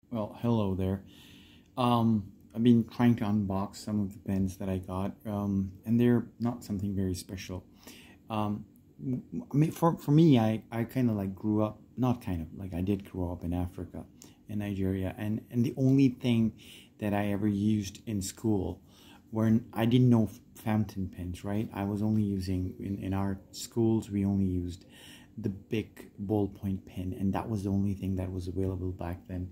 Well, hello there. I've been trying to unbox some of the pens that I got, and they're not something very special. Um, I mean, for me, I kind of like grew up, not kind of, like I did grow up in Africa, in Nigeria, and the only thing that I ever used in school, when I didn't know fountain pens, right? I was only using, in our schools, we only used the big ballpoint pen, and that was the only thing that was available back then.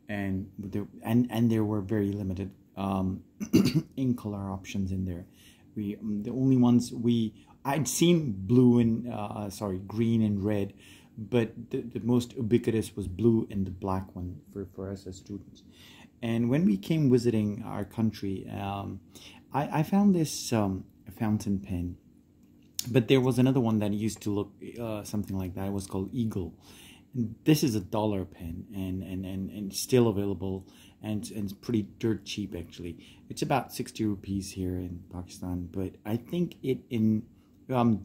And there were very limited ink color options in there. We the only ones I'd seen blue and green and red, but the most ubiquitous was blue and the black one for us as students. And when we came visiting our country, I found this fountain pen, but there was another one that used to look something like that. It was called Eagle. And this is a dollar pen, and still available, and it's pretty dirt cheap actually. It's about 60 rupees here in Pakistan, but I think it in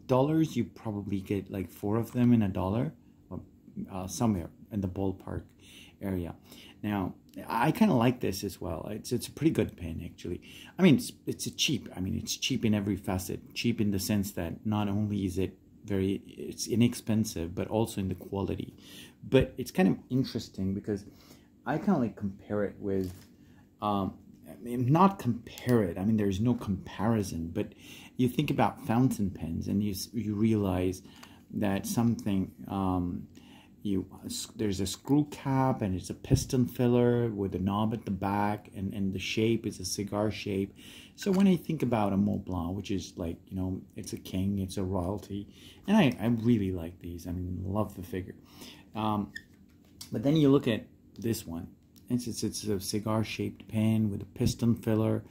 dollars you probably get like four of them in a dollar, or somewhere in the ballpark area. Now I kind of like this as well. It's a pretty good pen actually. I mean it's a cheap. I mean it's cheap in every facet. Cheap in the sense that not only is it's inexpensive, but also in the quality. But it's kind of interesting because I kind of like compare it with I mean, not compare it, I mean there's no comparison, but you think about fountain pens and you realize that something there's a screw cap, and it's a piston filler with a knob at the back, and the shape is a cigar shape. So when I think about a Mont Blanc, which is like, it's a king, it's a royalty, and I really like these. I mean, love the figure. But then you look at this one. It's a cigar shaped pen with a piston filler,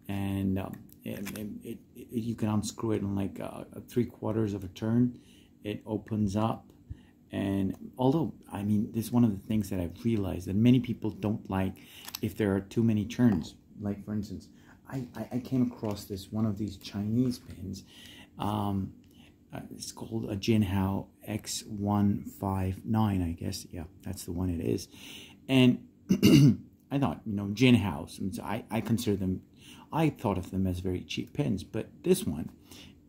and you can unscrew it in like a 3/4 of a turn. It opens up. And although, I mean, this is one of the things that I've realized that many people don't like if there are too many turns. Like, for instance, I came across one of these Chinese pens. It's called a Jinhao X159, I guess. Yeah, that's the one it is. And I thought, Jinhaos, I thought of them as very cheap pens. But this one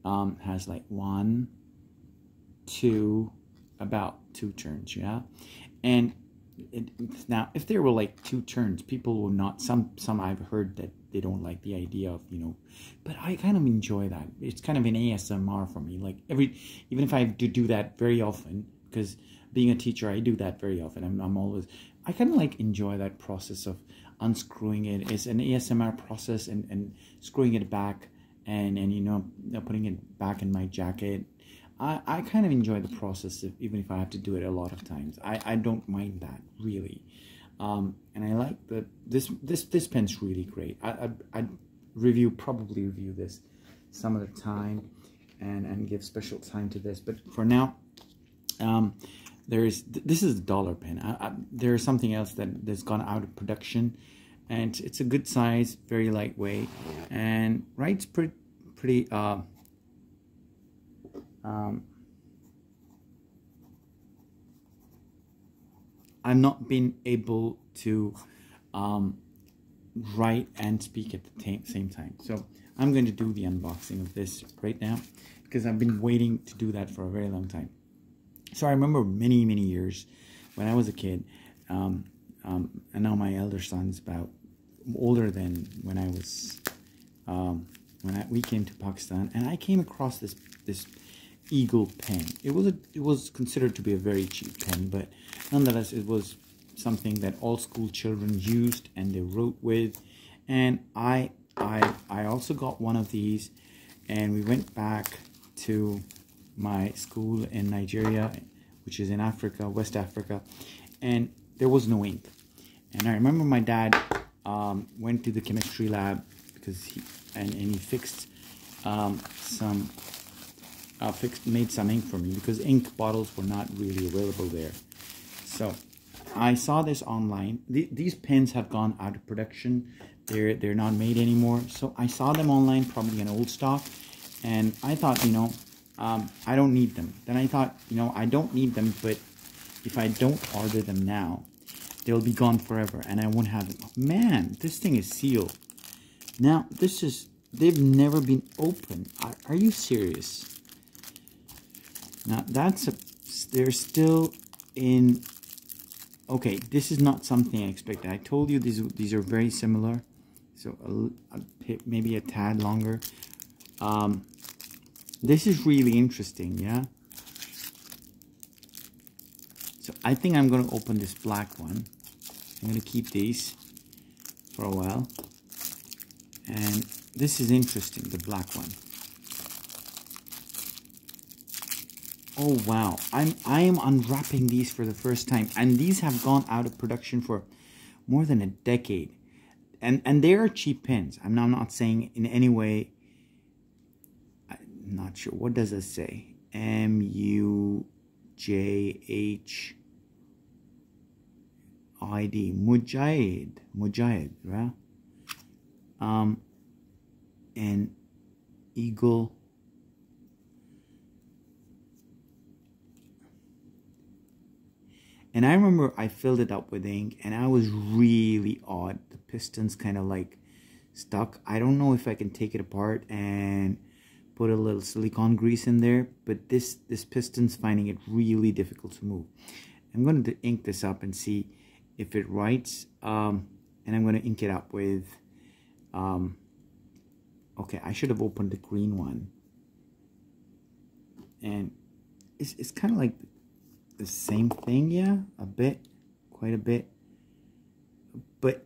has like one, two, about 2 turns, yeah. And now if there were like 2 turns, people will not, some I've heard that they don't like the idea of, but I kind of enjoy that. It's kind of an ASMR for me, like even if I do that very often, because being a teacher I do that very often. I'm always, I kind of like enjoy that process of unscrewing it. It's an ASMR process, and screwing it back, and putting it back in my jacket. I kind of enjoy the process, even if I have to do it a lot of times. I don't mind that, really. And I like this pen's really great. I'd probably review this some other time, and give special time to this. But for now, this is a dollar pen. There's something else that's gone out of production, and it's a good size, very lightweight, and writes pretty I'm not being able to write and speak at the same time. So I'm going to do the unboxing of this right now, because I've been waiting to do that for a very long time. So I remember many years when I was a kid, and now my elder son's about older than when I was we came to Pakistan, and I came across this Eagle pen. It was considered to be a very cheap pen, but nonetheless it was something that all school children used and they wrote with. And I also got one of these, and we went back to my school in Nigeria, which is in Africa, West Africa, and there was no ink. And I remember my dad went to the chemistry lab, because he fixed made some ink for me, because ink bottles were not really available there. So I saw this online. These pens have gone out of production. They're not made anymore. So I saw them online, probably in old stock, and I thought, I don't need them. Then I thought, I don't need them, but if I don't order them now, they'll be gone forever, and I won't have them. Man, this thing is sealed. Now, they've never been opened. Are you serious? Now, they're still in... Okay, this is not something I expected. I told you these are very similar. So, maybe a tad longer. This is really interesting, yeah? So, I think I'm going to open this black one. I'm going to keep these for a while. And this is interesting, the black one. Oh wow, I am unwrapping these for the first time, and these have gone out of production for more than a decade. And they are cheap pens. I'm not saying in any way. I'm not sure. What does it say? MUJHID. Mujahid, right? And Eagle. And I remember I filled it up with ink, and I was really odd. The piston's kind of like stuck. I don't know if I can take it apart and put a little silicone grease in there, but this piston's finding it really difficult to move. I'm going to ink this up and see if it writes, and I'm going to ink it up with okay, I should have opened the green one, and it's kind of like the same thing, yeah, quite a bit, but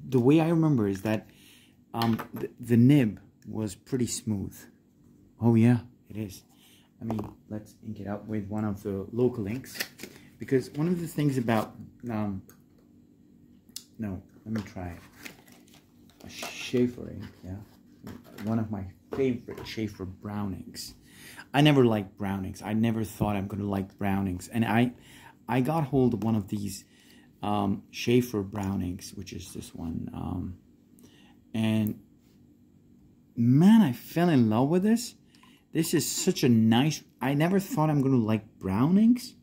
the way I remember is that the nib was pretty smooth. Oh yeah, it is. I mean, let's ink it up with one of the local inks, because one of the things about no, let me try it. A Sheaffer ink, yeah, one of my favorite Sheaffer brown inks. I never liked brown inks. I never thought I'm gonna like brown inks, and I got hold of one of these Sheaffer brown inks, which is this one, and man, I fell in love with this. This is such a nice. I never thought I'm gonna like brown inks.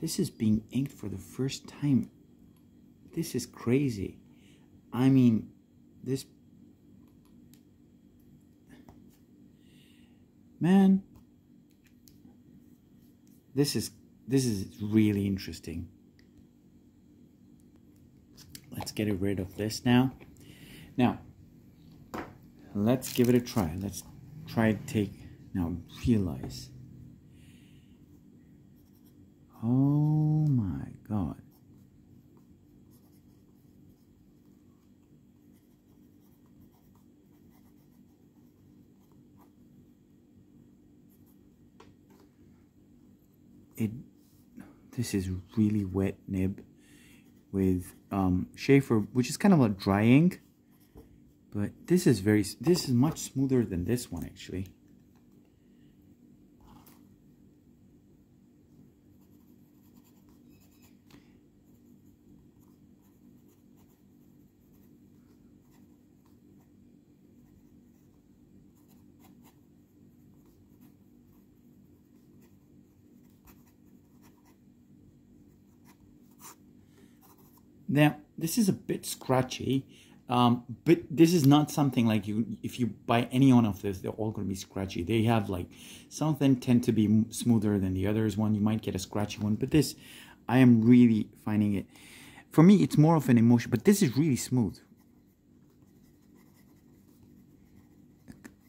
This is being inked for the first time. This is crazy. I mean, this, man, this is really interesting. Let's get rid of this now. Now, let's give it a try. Let's try to take, now realize. Oh my God. This is really wet nib with Sheaffer, which is kind of a dry ink, but this is much smoother than this one actually. Now, this is a bit scratchy, but this is not something like if you buy any one of this, they're all going to be scratchy. They have like, some of them tend to be smoother than the others. One, you might get a scratchy one, but this, I am really finding it. For me, it's more of an emotion, but this is really smooth.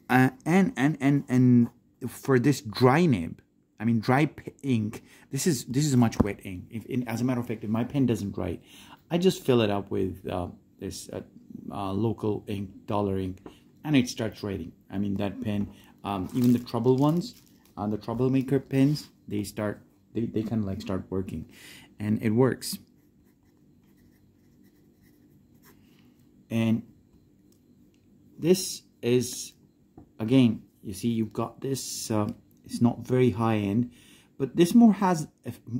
And for this dry nib, I mean dry ink, this is much wet ink. As a matter of fact, if my pen doesn't dry, I just fill it up with this local ink, dollar ink, and it starts writing. I mean, that pen, even the trouble ones, the troublemaker pens, they kind of like start working, and it works. And this is, again, you see, you've got this. It's not very high end, but this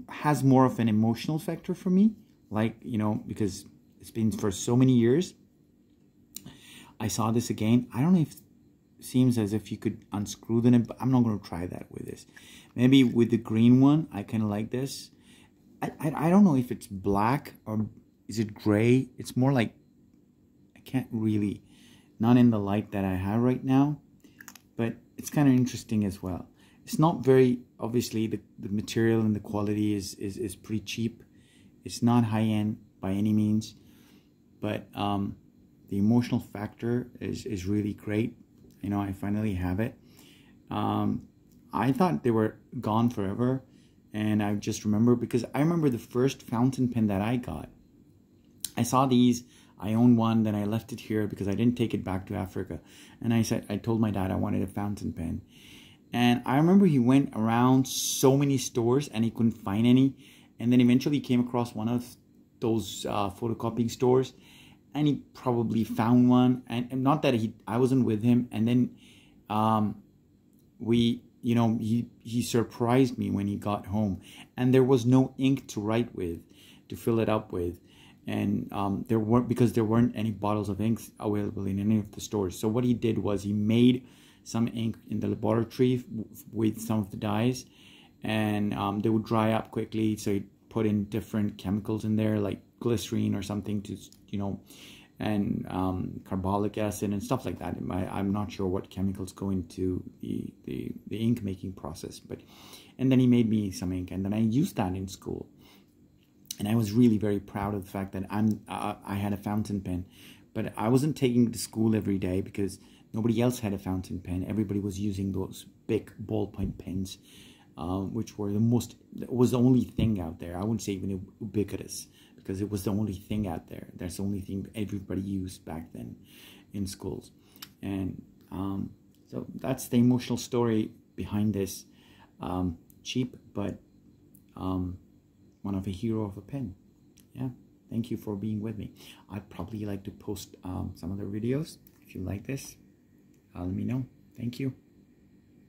has more of an emotional factor for me. Like, you know, because it's been for so many years. I saw this again. I don't know if it seems as if you could unscrew the nib, but I'm not going to try that with this. Maybe with the green one, I kind of like this. I don't know if it's black or is it gray. It's more like, I can't really, not in the light that I have right now, but it's kind of interesting as well. It's not very, obviously the material and the quality is pretty cheap. It's not high end by any means, but the emotional factor is really great. You know, I finally have it. I thought they were gone forever, and I just remember, because I remember the first fountain pen that I got. I saw these, I owned one, then I left it here because I didn't take it back to Africa. And I told my dad I wanted a fountain pen. And I remember he went around so many stores and he couldn't find any. And then eventually he came across one of those photocopying stores, and he probably found one. And not that I wasn't with him. And then he surprised me when he got home, and there was no ink to write with, to fill it up with. And because there weren't any bottles of ink available in any of the stores. So what he did was he made some ink in the laboratory with some of the dyes, and they would dry up quickly. So he put in different chemicals in there, like glycerine or something, to, you know, and carbolic acid and stuff like that. I'm not sure what chemicals go into the ink making process, and then he made me some ink, and then I used that in school. And I was really very proud of the fact that I had a fountain pen. But I wasn't taking it to school every day because nobody else had a fountain pen. Everybody was using those big ballpoint pens, which were was the only thing out there. I wouldn't say even ubiquitous, because it was the only thing out there. That's the only thing everybody used back then in schools. And so that's the emotional story behind this. Cheap, but one of a hero of a pen. Yeah, thank you for being with me. I'd probably like to post some other videos. If you like this, let me know. Thank you.